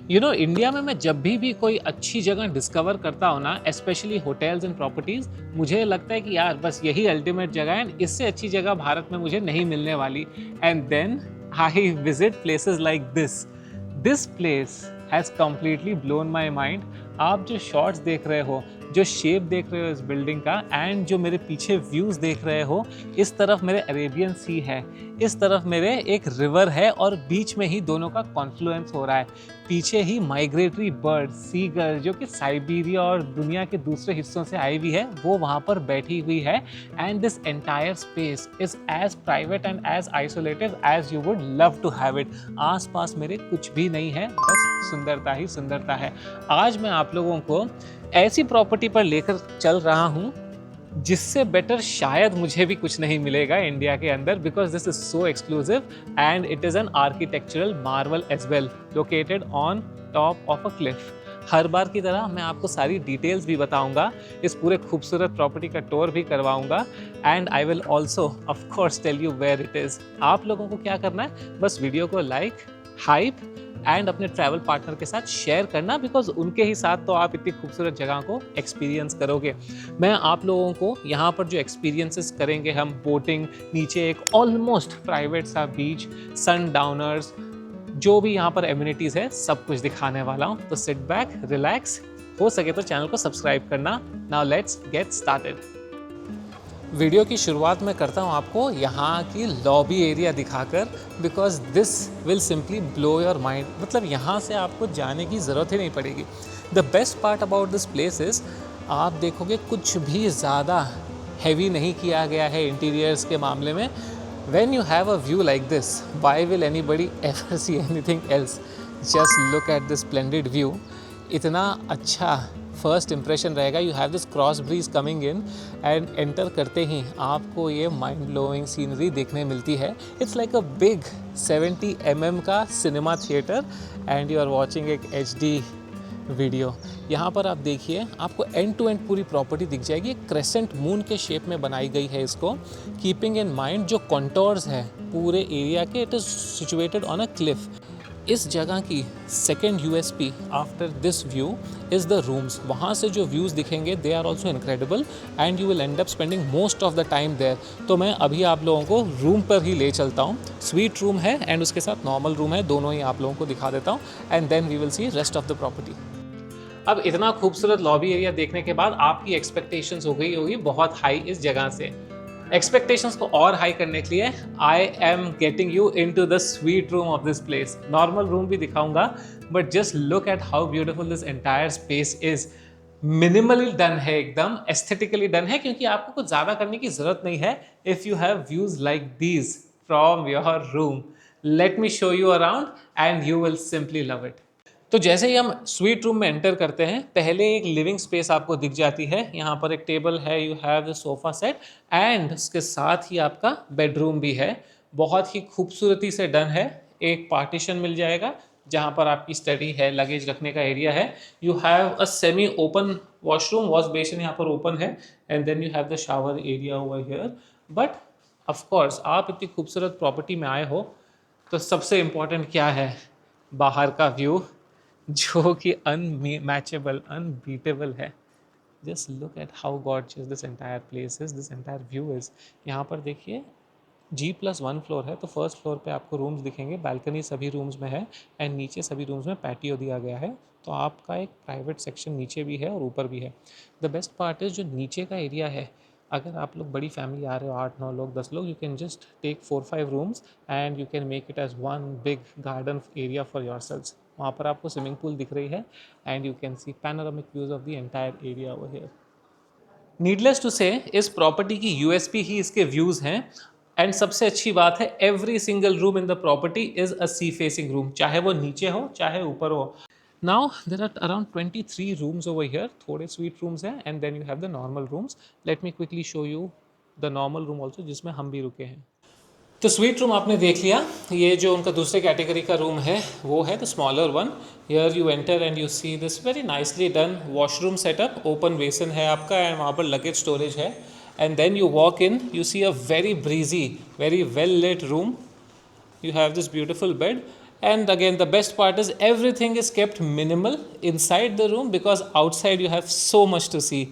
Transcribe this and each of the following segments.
India में मैं जब भी कोई अच्छी जगह डिस्कवर करता हूँ ना, स्पेशली होटल्स एंड प्रॉपर्टीज, मुझे लगता है कि यार बस यही अल्टीमेट जगह है, इससे अच्छी जगह भारत में मुझे नहीं मिलने वाली। And then I visit places like this place has completely blown my mind. आप जो शॉट्स देख रहे हो, जो शेप देख रहे हो इस बिल्डिंग का, एंड जो मेरे पीछे व्यूज़ देख रहे हो, इस तरफ मेरे अरेबियन सी है, इस तरफ मेरे एक रिवर है और बीच में ही दोनों का कॉन्फ्लुएंस हो रहा है। पीछे ही माइग्रेटरी बर्ड सीगर जो कि साइबेरिया और दुनिया के दूसरे हिस्सों से आई हुई है, वो वहाँ पर बैठी हुई है। And this entire space is as private and as isolated as you would love to have it. आस पास मेरे कुछ भी नहीं है, बस सुंदरता ही सुंदरता है। आज मैं आप लोगों को ऐसी प्रॉपर्टी पर लेकर चल रहा हूँ जिससे बेटर शायद मुझे भी कुछ नहीं मिलेगा इंडिया के अंदर, because this is so exclusive and it is an architectural marvel as well, located on top of a cliff. हर बार की तरह मैं आपको सारी डिटेल्स भी बताऊंगा, इस पूरे खूबसूरत प्रॉपर्टी का टूर भी करवाऊंगा, and I will also of course tell you where it is. आप लोगों को क्या करना है, बस वीडियो को लाइक, हाइप एंड अपने ट्रैवल पार्टनर के साथ शेयर करना, बिकॉज उनके ही साथ तो आप इतनी खूबसूरत जगह को एक्सपीरियंस करोगे। मैं आप लोगों को यहाँ पर जो एक्सपीरियंसेस करेंगे, हम बोटिंग, नीचे एक ऑलमोस्ट प्राइवेट सा बीच, सन डाउनर्स, जो भी यहाँ पर एम्यूनिटीज़ है, सब कुछ दिखाने वाला हूँ। तो सिट बैक, रिलैक्स, हो सके तो चैनल को सब्सक्राइब करना। Now let's get started. Video की शुरुआत में करता हूँ आपको यहाँ की लॉबी एरिया दिखाकर, because this will simply blow your mind. मतलब यहाँ से आपको जाने की ज़रूरत ही नहीं पड़ेगी। The best part about this place is, आप देखोगे कुछ भी ज़्यादा हैवी नहीं किया गया है इंटीरियर्स के मामले में। When you have a view like this, why will anybody ever see anything else? Just look at this splendid view. इतना अच्छा फर्स्ट इंप्रेशन रहेगा। You have this cross breeze coming in and enter करते ही आपको ये mind blowing scenery देखने मिलती है। It's like a big 70 mm का cinema theatre and you are watching एक HD वीडियो। यहाँ पर आप देखिए, आपको एंड टू एंड पूरी प्रॉपर्टी दिख जाएगी। एक क्रेसेंट मून के शेप में बनाई गई है इसको, कीपिंग इन माइंड जो कॉन्टोर्स है पूरे एरिया के। It is situated on a cliff. इस जगह की second USP after this view is the rooms. वहाँ से जो व्यूज़ दिखेंगे they are also incredible and you will end up spending most of the time there. तो मैं अभी आप लोगों को रूम पर ही ले चलता हूँ। स्वीट रूम है एंड उसके साथ नॉर्मल रूम है, दोनों ही आप लोगों को दिखा देता हूँ, and then we will see rest of the property. अब इतना खूबसूरत लॉबी एरिया देखने के बाद आपकी एक्सपेक्टेशंस हो गई होगी बहुत हाई इस जगह से। एक्सपेक्टेशंस को और हाई करने के लिए I am getting you into the suite room of this place. Normal room भी दिखाऊंगा, but just look at how beautiful this entire space is. Minimally done है, एकदम एस्थेटिकली डन है, क्योंकि आपको कुछ ज़्यादा करने की ज़रूरत नहीं है। If you have views like these from your room, let me show you around and you will simply love it. तो जैसे ही हम स्वीट रूम में एंटर करते हैं, पहले एक लिविंग स्पेस आपको दिख जाती है। यहाँ पर एक टेबल है, you have the sofa set, and उसके साथ ही आपका बेडरूम भी है। बहुत ही खूबसूरती से डन है। एक पार्टीशन मिल जाएगा जहाँ पर आपकी स्टडी है, लगेज रखने का एरिया है। You have a semi open washroom, wash basin यहाँ पर ओपन है, and then you have the shower area over here. But of course आप इतनी खूबसूरत प्रॉपर्टी में आए हो, तो सबसे इम्पॉर्टेंट क्या है, बाहर का व्यू, जो कि अनमैचेबल, अनबीटेबल है। Just look at how gorgeous this entire place is, this entire view is. यहाँ पर देखिए, G+1 फ्लोर है, तो फर्स्ट फ्लोर पे आपको रूम्स दिखेंगे, बालकनी सभी रूम्स में है, एंड नीचे सभी रूम्स में पैटियो दिया गया है। तो आपका एक प्राइवेट सेक्शन नीचे भी है और ऊपर भी है। द बेस्ट पार्ट इज़ जो नीचे का एरिया है, अगर आप लोग बड़ी फैमिली आ रहे हो, 8-9 लोग, 10 लोग, you can just take 4-5 rooms and you can make it as one big garden area for your sales. वहाँ पर आपको स्विमिंग पूल दिख रही है and you can see panoramic views of the entire area over here. Needless to say, इस property की USP ही इसके views हैं। एंड सबसे अच्छी बात है, every single room in the property is a sea facing room, चाहे वो नीचे हो चाहे ऊपर हो। Now there are around 23 rooms over here. थोड़े स्वीट रूम्स हैं and then you have the normal rooms. Let me quickly show you the normal room also, जिसमें हम भी रुके हैं। तो स्वीट रूम आपने देख लिया। ये जो उनका दूसरे कैटेगरी का रूम है वो है the smaller one. Here you enter and you see this very nicely done washroom setup. Open basin है आपका एंड वहाँ पर लगेज स्टोरेज है। And then you walk in, you see a very breezy, very well lit room. You have this beautiful bed And again, the best part is everything is kept minimal inside the room because outside you have so much to see.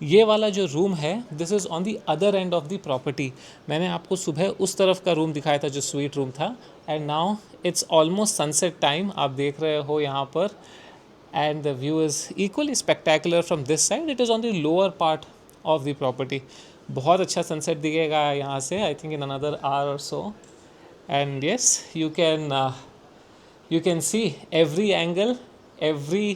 ये वाला जो room है, this is on the other end of the property. मैंने आपको सुबह उस तरफ का रूम दिखाया था जो स्वीट रूम था, and now it's almost sunset time. आप देख रहे हो यहाँ पर, and the view is equally spectacular from this side. It is on the lower part of the property. बहुत अच्छा सनसेट दिखेगा यहाँ से, I think in another hour or so. And yes, you can see every angle, every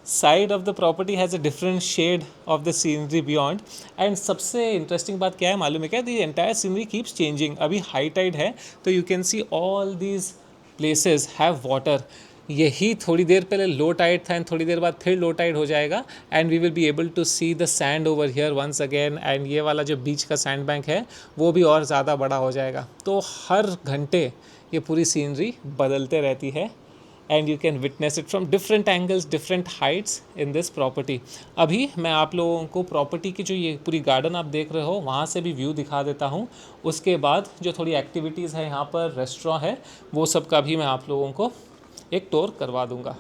side of the property has a different shade of the scenery beyond. And सबसे interesting बात क्या है मालूम है क्या? The entire scenery keeps changing. अभी high tide है तो you can see all these places have water. यही थोड़ी देर पहले लो टाइड था एंड थोड़ी देर बाद फिर लो टाइड हो जाएगा, and we will be able to see the sand over here once again. And ये वाला जो बीच का सैंड बैंक है वो भी और ज़्यादा बड़ा हो जाएगा. तो हर घंटे ये पूरी सीनरी बदलते रहती है, and you can witness it from different angles, different heights in this property. अभी मैं आप लोगों को प्रॉपर्टी की जो ये पूरी गार्डन आप देख रहे हो वहाँ से भी व्यू दिखा देता हूँ. उसके बाद जो थोड़ी एक्टिविटीज़ है यहाँ पर, रेस्टोरेंट है, वो सब का भी मैं आप लोगों को एक टूर करवा दूँगा.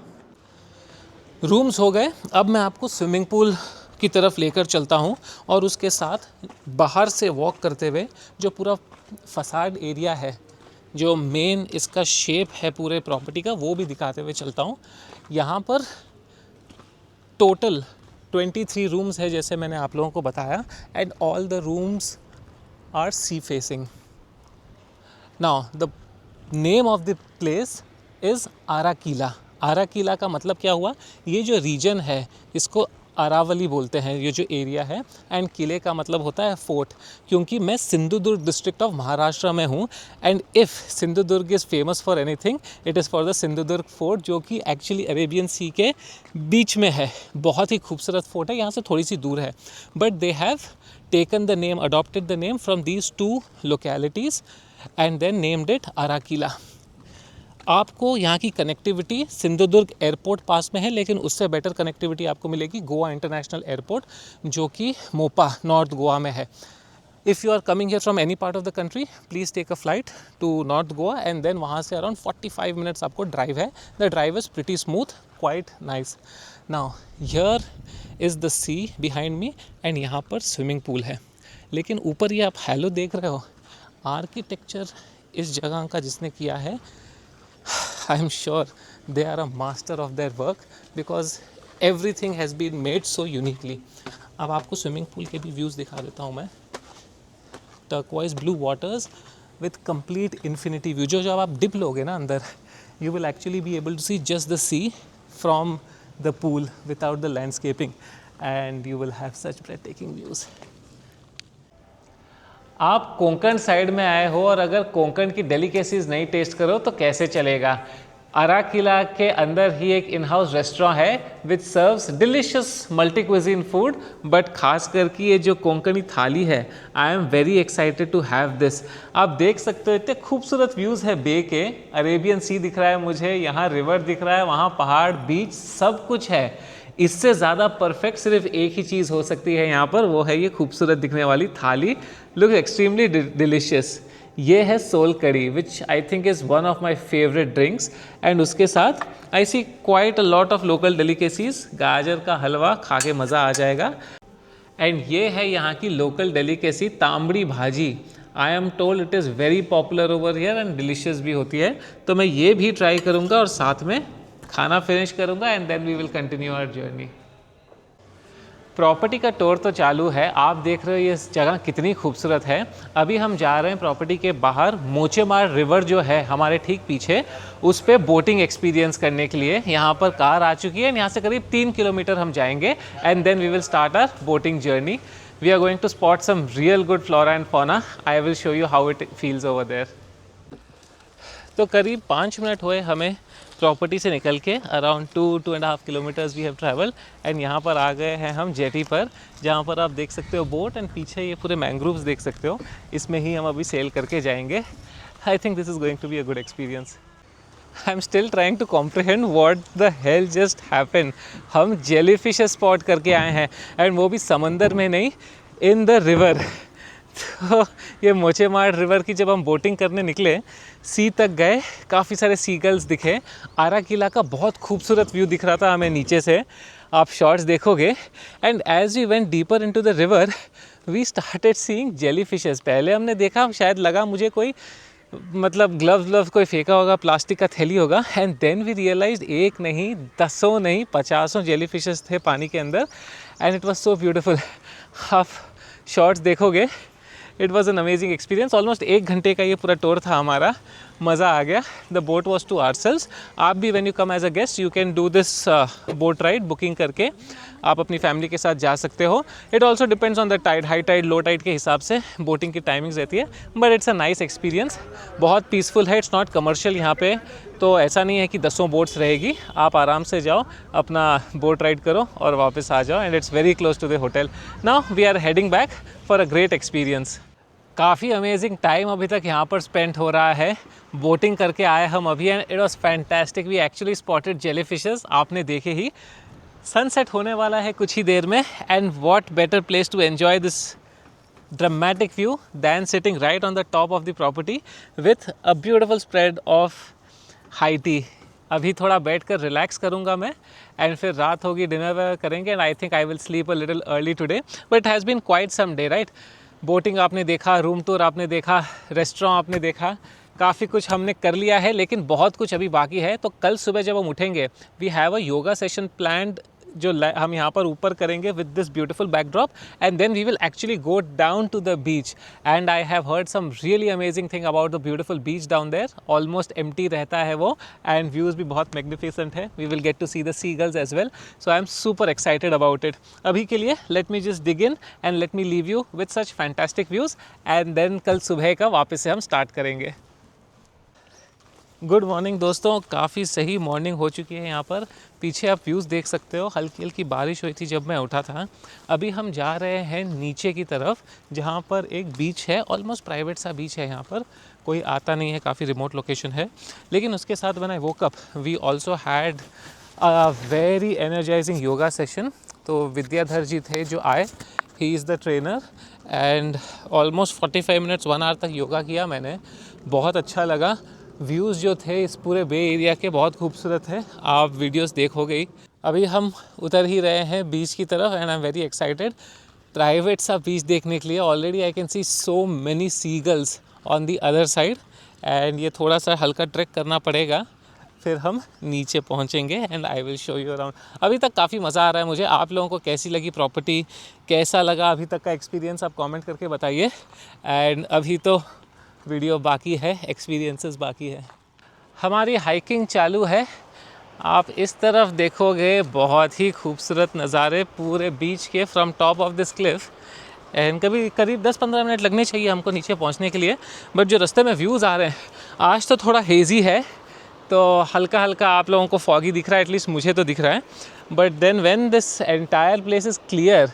रूम्स हो गए, अब मैं आपको स्विमिंग पूल की तरफ लेकर चलता हूँ, और उसके साथ बाहर से वॉक करते हुए जो पूरा फसाड एरिया है, जो मेन इसका शेप है पूरे प्रॉपर्टी का, वो भी दिखाते हुए चलता हूँ. यहाँ पर टोटल 23 रूम्स है जैसे मैंने आप लोगों को बताया, and all the rooms are sea facing. Now the name of the place is Arakila. Arakila का मतलब क्या हुआ? ये जो रीजन है इसको अरावली बोलते हैं, ये जो एरिया है, एंड किले का मतलब होता है फोर्ट. क्योंकि मैं सिंधुदुर्ग डिस्ट्रिक्ट ऑफ महाराष्ट्र में हूँ, and if Sindhudurg is famous for anything it is for the Sindhudurg fort, जो कि एक्चुअली अरेबियन सी के बीच में है. बहुत ही खूबसूरत फोर्ट है, यहाँ से थोड़ी सी दूर है, but they have taken the name, adopted the name from these two localities and then named it Arakila. आपको यहाँ की कनेक्टिविटी सिंधुदुर्ग एयरपोर्ट पास में है, लेकिन उससे बेटर कनेक्टिविटी आपको मिलेगी गोवा इंटरनेशनल एयरपोर्ट, जो कि मोपा नॉर्थ गोवा में है. If you are coming here from any part of the country, please take a flight to north Goa, and then वहाँ से अराउंड 45 मिनट्स आपको ड्राइव है. The drive is pretty smooth, quite nice. Now here is the sea behind me, and यहाँ पर swimming pool है. लेकिन ऊपर ये आप हैलो देख रहे हो, आर्किटेक्चर इस जगह का जिसने किया है, I am sure they are a master of their work because everything has been made so uniquely. अब आपको स्विमिंग पूल के भी व्यूज़ दिखा देता हूँ मैं. Turquoise blue waters with complete infinity view. जो जब आप डिप लोगे ना अंदर, you will actually be able to see just the sea from the pool without the landscaping, and you will have such breathtaking views. आप Konkan side में आए हो और अगर कोंकण की डेलिकेसीज नहीं टेस्ट करो तो कैसे चलेगा. अराकीला के अंदर ही एक इन हाउस रेस्टोरेंट है which serves delicious multi cuisine food, but खास करके ये जो कोंकणी थाली है, I am very excited to have this. आप देख सकते हो इतने खूबसूरत व्यूज़ है बे के, अरेबियन सी दिख रहा है मुझे, यहाँ रिवर दिख रहा है, वहाँ पहाड़, बीच, सब कुछ है. इससे ज़्यादा परफेक्ट सिर्फ एक ही चीज़ हो सकती है यहाँ पर, वो है ये खूबसूरत दिखने वाली थाली. Look extremely delicious. ये है sol kadhi which I think is one of my favourite drinks, and उसके साथ I see quite a lot of local delicacies. गाजर का हलवा खा के मज़ा आ जाएगा. एंड ये है यहाँ की लोकल डेलिकेसी तांबड़ी भाजी. I am told it is very popular over here and delicious भी होती है, तो मैं ये भी ट्राई करूँगा और साथ में खाना फिनिश करूँगा, and then we will continue our journey. Property का टूर तो चालू है. आप देख रहे हो ये जगह कितनी खूबसूरत है. अभी हम जा रहे हैं प्रॉपर्टी के बाहर, मोचेमार रिवर जो है हमारे ठीक पीछे, उस पर बोटिंग एक्सपीरियंस करने के लिए यहाँ पर कार आ चुकी है. यहाँ से करीब 3 किलोमीटर हम जाएंगे, and then we will start our boating journey. We are going to spot some real good flora and fauna. I will show you how it feels over there. तो करीब 5 मिनट हुए हमें प्रॉपर्टी से निकल के. Around 2.5 kilometres we have travel, and यहाँ पर आ गए हैं हम जेटी पर, जहाँ पर आप देख सकते हो बोट, एंड पीछे ये पूरे मैंग्रोव्स देख सकते हो. इसमें ही हम अभी सेल करके जाएंगे. I think this is going to be a good experience. I am still trying to comprehend what the hell just happen. हम जेलीफिश स्पॉट करके आए हैं, एंड वो भी समंदर में नहीं, इन द रिवर. तो ये मोचेमाड रिवर की जब हम बोटिंग करने निकले, सी तक गए, काफ़ी सारे सीगल्स दिखे, आरा किला का बहुत खूबसूरत व्यू दिख रहा था हमें नीचे से, आप शॉट्स देखोगे। And as we went deeper into the river we started seeing jelly fishes. पहले हमने देखा, शायद लगा मुझे कोई मतलब ग्लव्स कोई फेंका होगा, प्लास्टिक का थैली होगा। एंड देन वी रियलाइज एक नहीं, दसों नहीं, 50 जेली फिशेस थे पानी के अंदर। And it was so beautiful. आप शॉट्स देखोगे, it was an amazing experience. Almost 1 घंटे का ये पूरा टूर था हमारा, मज़ा आ गया। The boat was to ourselves. आप भी when you come as a guest you can do this boat ride, booking करके आप अपनी फैमिली के साथ जा सकते हो। It also depends on the tide, high tide low tide के हिसाब से बोटिंग की टाइमिंग्स रहती है, but it's a nice experience. बहुत पीसफुल है, इट्स नॉट कमर्शियल यहाँ पे, तो ऐसा नहीं है कि 10 बोट्स रहेगी। आप आराम से जाओ, अपना बोट राइड करो और वापस आ जाओ। And it's very close to the hotel. Now we are heading back for a great experience. काफ़ी अमेजिंग टाइम अभी तक यहाँ पर स्पेंड हो रहा है। बोटिंग करके आए हम अभी, and it was fantastic. We actually spotted jelly fishes, आपने देखे ही। सनसेट होने वाला है कुछ ही देर में, and what better place to enjoy this dramatic view than sitting right on the top of the property with a beautiful spread of high tea. अभी थोड़ा बैठ कर रिलैक्स करूँगा मैं, एंड फिर रात होगी, डिनर करेंगे, and I think I will sleep a little early today. But it has been quite some day, right. Boating आपने देखा, रूम टूर आपने देखा, रेस्टोरेंट आपने देखा, काफ़ी कुछ हमने कर लिया है, लेकिन बहुत कुछ अभी बाकी है। तो कल सुबह जब हम उठेंगे, we have a yoga session planned, जो हम यहाँ पर ऊपर करेंगे with this beautiful backdrop, and then we will actually go down to the beach. And I have heard some really amazing thing about the beautiful beach down there. Almost empty रहता है वो, and views भी बहुत magnificent है। We will get to see the seagulls as well, so I am super excited about it. अभी के लिए let me just dig in and let me leave you with such fantastic views, and then कल सुबह का वापस से हम start करेंगे। गुड मॉर्निंग दोस्तों, काफ़ी सही मॉर्निंग हो चुकी है यहाँ पर। पीछे आप व्यूज़ देख सकते हो, हल्की हल्की बारिश हुई थी जब मैं उठा था। अभी हम जा रहे हैं नीचे की तरफ, जहाँ पर एक बीच है, ऑलमोस्ट प्राइवेट सा बीच है। यहाँ पर कोई आता नहीं है, काफ़ी रिमोट लोकेशन है। लेकिन उसके साथ when I woke up we also had a very energising yoga session. तो विद्याधर जी थे जो आए, he is the trainer, and almost 45 minutes 1 hour तक योगा किया मैंने। बहुत अच्छा लगा। व्यूज़ जो थे इस पूरे बे एरिया के बहुत खूबसूरत है, आप वीडियोस देखोगे ही। अभी हम उतर ही रहे हैं बीच की तरफ, and I am very excited private सा बीच देखने के लिए। Already I can see so many seagulls on the other side, and ये थोड़ा सा हल्का ट्रैक करना पड़ेगा, फिर हम नीचे पहुंचेंगे, and I will show you around. अभी तक काफ़ी मज़ा आ रहा है मुझे। आप लोगों को कैसी लगी प्रॉपर्टी, कैसा लगा अभी तक का एक्सपीरियंस, आप कमेंट करके बताइए। एंड अभी तो वीडियो बाकी है, एक्सपीरियंसेस बाकी है। हमारी हाइकिंग चालू है। आप इस तरफ देखोगे, बहुत ही खूबसूरत नज़ारे पूरे बीच के from top of this Cliff. And कभी करीब 10-15 मिनट लगने चाहिए हमको नीचे पहुंचने के लिए, बट जो रास्ते में व्यूज़ आ रहे हैं, आज तो थोड़ा हेज़ी है, तो हल्का हल्का आप लोगों को फॉगी दिख रहा है, एटलीस्ट मुझे तो दिख रहा है। But then when this entire place is clear,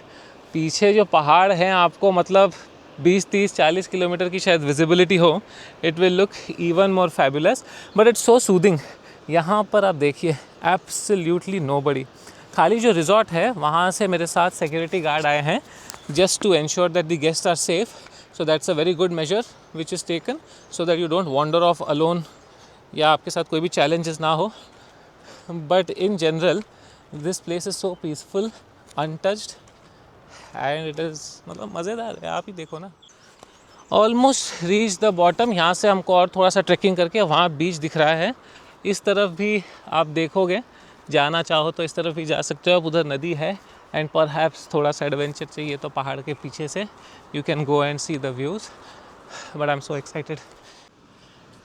पीछे जो पहाड़ हैं आपको मतलब 20-30-40 किलोमीटर की शायद विजिबिलिटी हो, it will look even more fabulous, but it's so soothing. यहाँ पर आप देखिए, एब्सोल्युटली नोबडी। खाली जो रिजॉर्ट है वहाँ से मेरे साथ सिक्योरिटी गार्ड आए हैं, just to ensure that the guest are safe. So that's a very good measure which is taken, so that you don't wander off alone, या आपके साथ कोई भी चैलेंजेस ना हो। But in general this place is so peaceful, untouched, and it is मतलब मज़ेदार है। आप ही देखो ना। Almost reach the bottom. यहाँ से हमको और थोड़ा सा ट्रैकिंग करके वहाँ बीच दिख रहा है। इस तरफ भी आप देखोगे, जाना चाहो तो इस तरफ भी जा सकते हो आप, उधर नदी है। एंड परहैप्स थोड़ा सा एडवेंचर चाहिए तो पहाड़ के पीछे से you can go and see the views. But I am so excited.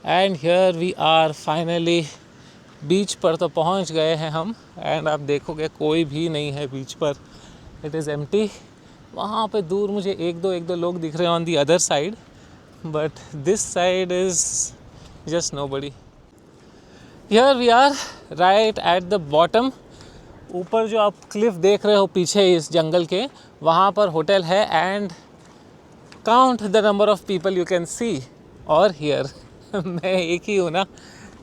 And here we are finally. Beach पर तो पहुँच गए हैं हम, एंड आप देखोगे कोई भी नहीं है बीच पर, इट इज़ एम्प्टी। वहाँ पे दूर मुझे एक दो लोग दिख रहे हैं on the other side, but this side is just nobody. Here we are right at the bottom. ऊपर जो आप क्लिफ देख रहे हो पीछे इस जंगल के, वहाँ पर होटल है, and count the number of people you can सी और हियर। मैं एक ही हूँ ना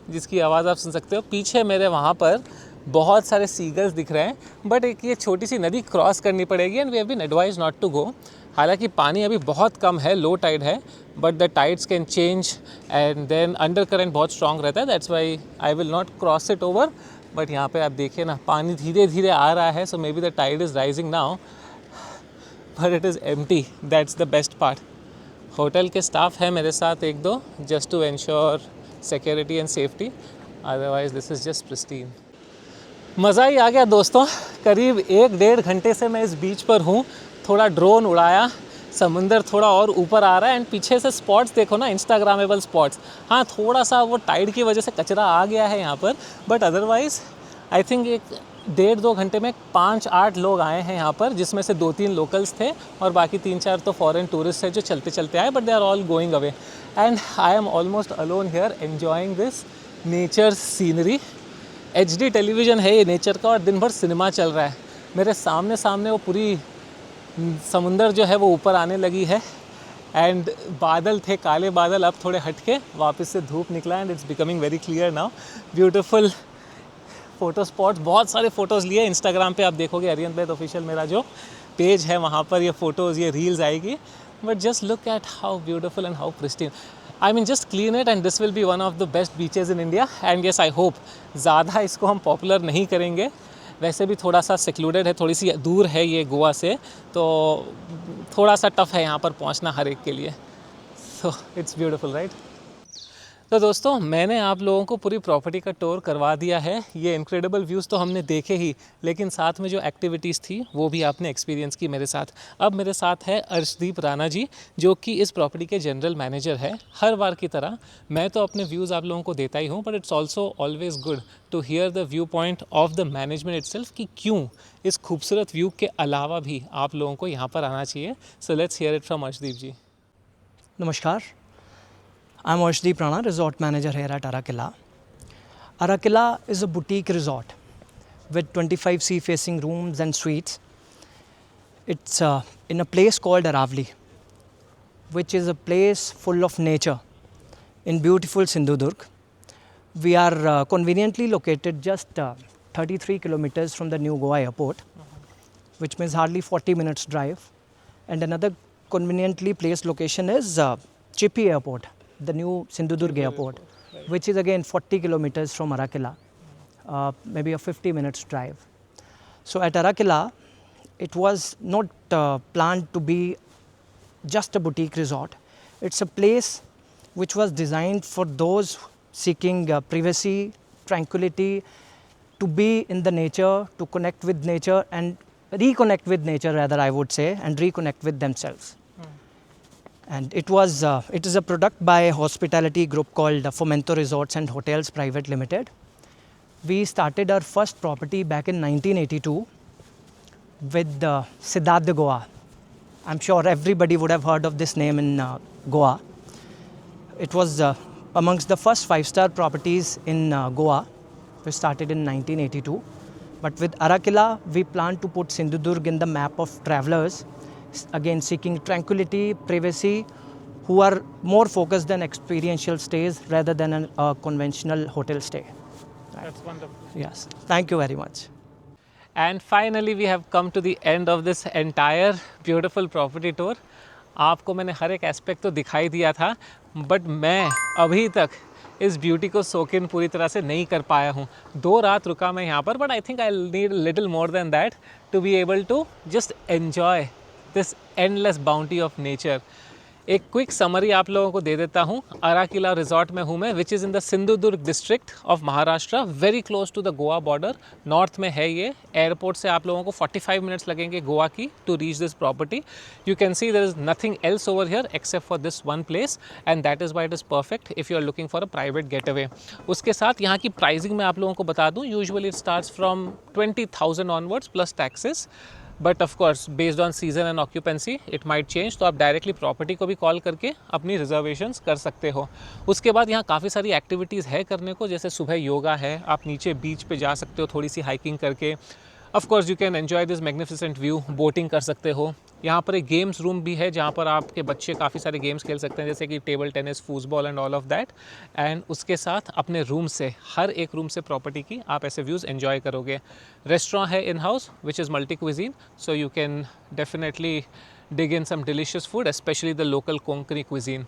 जिसकी आवाज़ आप सुन सकते हो। पीछे मेरे वहाँ पर बहुत सारे सीगल्स दिख रहे हैं, बट एक ये छोटी सी नदी क्रॉस करनी पड़ेगी, and we have been advise not to go. हालांकि पानी अभी बहुत कम है, लो टाइड है, but the tides can change and then under current बहुत स्ट्रॉन्ग रहता है, that's why I will not cross it over. But यहाँ पे आप देखिए ना, पानी धीरे धीरे आ रहा है, so maybe the tide is rising now, but it is empty, that's the best part. Hotel के स्टाफ है मेरे साथ एक दो, just to ensure security and safety, otherwise this is just pristine. मज़ा ही आ गया दोस्तों। करीब 1-1.5 घंटे से मैं इस बीच पर हूँ। थोड़ा ड्रोन उड़ाया, समुंदर थोड़ा और ऊपर आ रहा है एंड पीछे से स्पॉट्स देखो ना, इंस्टाग्रामेबल स्पॉट्स। हाँ, थोड़ा सा वो टाइड की वजह से कचरा आ गया है यहाँ पर, बट अदरवाइज़ आई थिंक 1-1.5-2 घंटे में 5-8 लोग आए हैं यहाँ पर, जिसमें से 2-3 लोकल्स थे और बाकी 3-4 तो फॉरेन टूरिस्ट हैं जो चलते चलते आए, but they are all going away and I am almost alone here enjoying this nature scenery. HD television है ये नेचर का और दिन भर सिनेमा चल रहा है। मेरे सामने वो पूरी समुंदर जो है वो ऊपर आने लगी है एंड बादल थे, काले बादल, अब थोड़े हट के वापस से धूप निकला and it's becoming very clear now. Beautiful photo spots, बहुत सारे फ़ोटोज़ लिए। इंस्टाग्राम पे आप देखोगे आर्यन वैद ऑफिशियल मेरा जो पेज है, वहाँ पर ये फ़ोटोज़, ये रील्स आएगी। But just look at how beautiful and how pristine. I mean, just clean it and this will be one of the best beaches in India. And yes, I hope ज़्यादा इसको हम popular नहीं करेंगे। वैसे भी थोड़ा सा सेक्लूडेड है, थोड़ी सी दूर है ये गोवा से, तो थोड़ा सा टफ है यहाँ पर पहुँचना हर एक के लिए। So it's beautiful right. तो दोस्तों, मैंने आप लोगों को पूरी प्रॉपर्टी का टूर करवा दिया है। ये इनक्रेडिबल व्यूज़ तो हमने देखे ही, लेकिन साथ में जो एक्टिविटीज़ थी वो भी आपने एक्सपीरियंस की मेरे साथ। अब मेरे साथ है अर्शदीप राणा जी, जो कि इस प्रॉपर्टी के जनरल मैनेजर है। हर बार की तरह मैं तो अपने व्यूज़ आप लोगों को देता ही हूँ, but it's also always good to hear the view point of the management itself कि क्यों इस खूबसूरत व्यू के अलावा भी आप लोगों को यहाँ पर आना चाहिए। So let's hear it from Arshdeep ji. नमस्कार, I'm Arshdeep Rana, resort manager here at Arakila. Arakila is a boutique resort with 25 sea-facing rooms and suites. It's in a place called Aravali, which is a place full of nature in beautiful Sindhudurg. We are conveniently located just 33 kilometers from the new Goa airport, which means hardly 40 minutes drive. And another conveniently placed location is Chippy Airport, the new Sindhudurg airport, right, which is again 40 kilometers from Arakila, maybe a 50 minutes drive. So at Arakila, it was not planned to be just a boutique resort. It's a place which was designed for those seeking privacy, tranquility, to be in the nature, to connect with nature and reconnect with nature rather, I would say, and reconnect with themselves. And it is a product by a hospitality group called Fomento Resorts and Hotels Private Limited. We started our first property back in 1982 with Siddharth de Goa. I'm sure everybody would have heard of this name in Goa. It was amongst the first 5-star properties in Goa. We started in 1982. But with Arakila, we plan to put Sindhudurg in the map of travelers, again seeking tranquility, privacy, who are more focused on experiential stays rather than a conventional hotel stay. Right. That's wonderful. Yes, thank you very much. And finally we have come to the end of this entire beautiful property tour. आपको मैंने हर एक aspect तो दिखाई दिया था, but मैं अभी तक इस ब्यूटी को सोक इन पूरी तरह से नहीं कर पाया हूँ। 2 रात रुका मैं यहाँ पर, but I think I need little more than that to be able to just enjoy this endless bounty of nature. एक क्विक समरी आप लोगों को दे देता हूँ। अराकिला रिजॉर्ट में हूँ मैं, which is in the Sindhudurg district of Maharashtra, very close to the Goa border. North में है ये। एयरपोर्ट से आप लोगों को 45 मिनट्स लगेंगे गोवा की to reach this property. You can see there is nothing else over here except for this one place, and that is why it is perfect if you are looking for a private getaway. उसके साथ यहाँ की pricing मैं आप लोगों को बता दूँ, usually it starts from 20,000 onwards plus taxes, but of course based on season and occupancy it might change. तो आप डायरेक्टली प्रॉपर्टी को भी कॉल करके अपनी रिजर्वेशंस कर सकते हो। उसके बाद यहाँ काफ़ी सारी एक्टिविटीज़ है करने को, जैसे सुबह योगा है, आप नीचे बीच पे जा सकते हो थोड़ी सी हाइकिंग करके। Of course you can enjoy this magnificent view, boating कर सकते हो। यहाँ पर एक गेम्स रूम भी है जहाँ पर आपके बच्चे काफ़ी सारे गेम्स खेल सकते हैं, जैसे कि table tennis, football and all of that. And उसके साथ अपने रूम से, हर एक रूम से प्रॉपर्टी की आप ऐसे व्यूज़ एन्जॉय करोगे। रेस्टोरेंट है in house which is multi cuisine, so you can definitely dig in some delicious food, especially the local Konkani cuisine.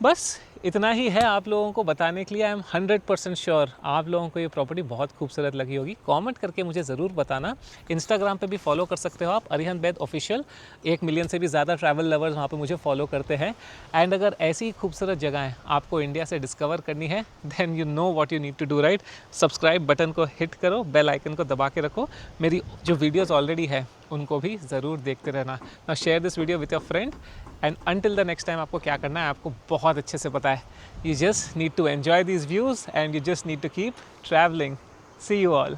बस इतना ही है आप लोगों को बताने के लिए. आई एम 100% श्योर आप लोगों को ये प्रॉपर्टी बहुत खूबसूरत लगी होगी. कमेंट करके मुझे ज़रूर बताना. इंस्टाग्राम पे भी फॉलो कर सकते हो आप, अरिहंत बैद ऑफिशियल. 1 मिलियन से भी ज़्यादा ट्रैवल लवर्स वहाँ पे मुझे फॉलो करते हैं. एंड अगर ऐसी खूबसूरत जगहें आपको इंडिया से डिस्कवर करनी है, then you know what you need to do, right. Subscribe button को हिट करो, बेल आइकन को दबा के रखो. मेरी जो वीडियोज़ ऑलरेडी है उनको भी ज़रूर देखते रहना. Now share this video with your friend. And until the next time आपको क्या करना है आपको बहुत अच्छे से पता है. You just need to enjoy these views and you just need to keep travelling. See you all.